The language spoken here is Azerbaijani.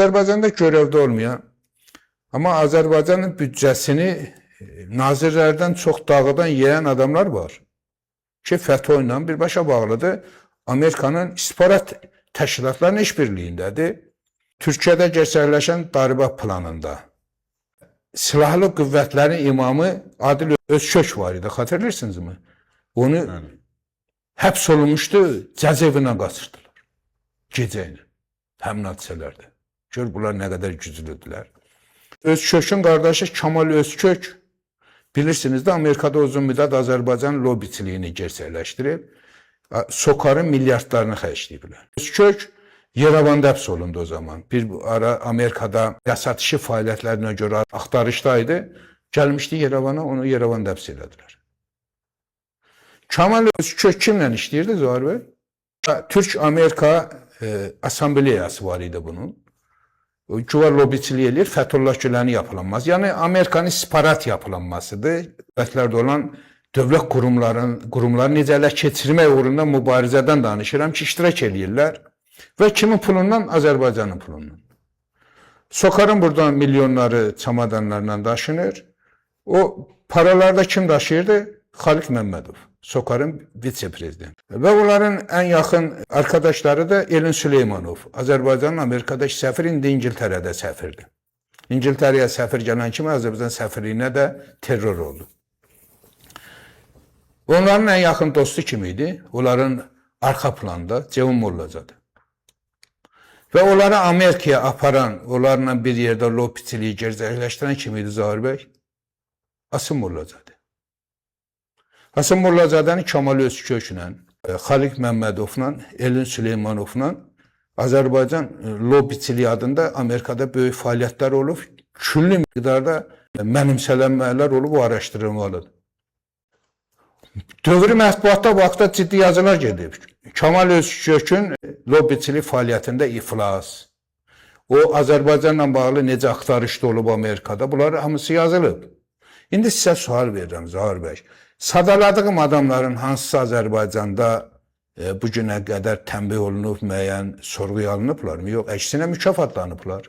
Azərbaycanda görevdə olmayan, amma Azərbaycanın büdcəsini nazirlərdən çox dağıdan yeyən adamlar var ki, FETÖ ilə birbaşa bağlıdır. Amerikanın istihbarat təşkilatlarının işbirliyindədir. Türkiyədə gerçəkləşən darba planında silahlı qüvvətlərin imamı Adil Özkök var idi, xatırlayırsınızmı? Onu həbs olunmuşdu, cəzaevinə qaçırdılar. Gecə ilə, həmin hadisələrdə. Gör, bunlar nə qədər güclüdülər. Özkökün qardaşı Kamal Özkök, bilirsiniz də, Amerikada uzun müddət Azərbaycan lobiçiliyini gerçəkləşdirib, SOCAR-ın milyardlarını xərcləyiblər. Özkök Yerevanda həbs olundu o zaman. Bir ara Amerikada yasat işi fəaliyyətlərinə görə axtarışdaydı. Gəlmişdi Yerevana, onu Yerevanda həbs elədilər. Kamal Özkök kimlə işləyirdi Zahir bəy? Türk-Amerika asambleyası var idi bunun. Güvar lobiçiliyi eləyir, Fəthullah Güləni yapılanmaz. Yəni, Amerikanın istihbarat yapılanmasıdır. Dövlətlərdə olan dövlət qurumları necə ələ keçirmək uğrunda mübarizədən danışıram ki, iştirak eləyirlər. Və kimin pulundan? Azərbaycanın pulundan. SOCAR-ın buradan milyonları çamadanlarla daşınır. O paralarda kim daşıyırdı? Xaliq Məmmədov, SOCAR-ın vitse-prezidenti. Və onların ən yaxın arkadaşları da Elin Süleymanov, Azərbaycanın Amerikadakı səfir, indi İngiltərədə səfirdir. İngiltərəyə səfir gələn kimi Azərbaycan səfirliyinə də terror oldu. Onların ən yaxın dostu kim idi? Onların arxa planda Cevun Mollazadı. Və onları Amerikaya aparan, onlarla bir yerdə lobiçiliyi gerçəkləşdirən kim idi Zahir bəy? Asım Mollazadı. Asım Mollazadanı Kamal Özköklə, Xaliq Məmmədovla, Elin Süleymanovla Azərbaycan lobiçiliyi adında Amerikada böyük fəaliyyətlər olub, küllü miqdarda mənimsələnmələr olub, o araşdırılmalıdır. Dövrü mətbuatda vaxtda ciddi yazılar gedib. Kamal Özkökün lobiçilik fəaliyyətində iflas. O, Azərbaycanla bağlı necə axtarışda olub Amerikada, bunlar hamısı yazılıb. İndi sizə sual verirəm Zahir bəy. Sadaladığım adamların hansısı Azərbaycanda bugünə qədər tənbih olunub, müəyyən sorğuya alınıblar mı? Yox, əksinə mükafatlanıblar.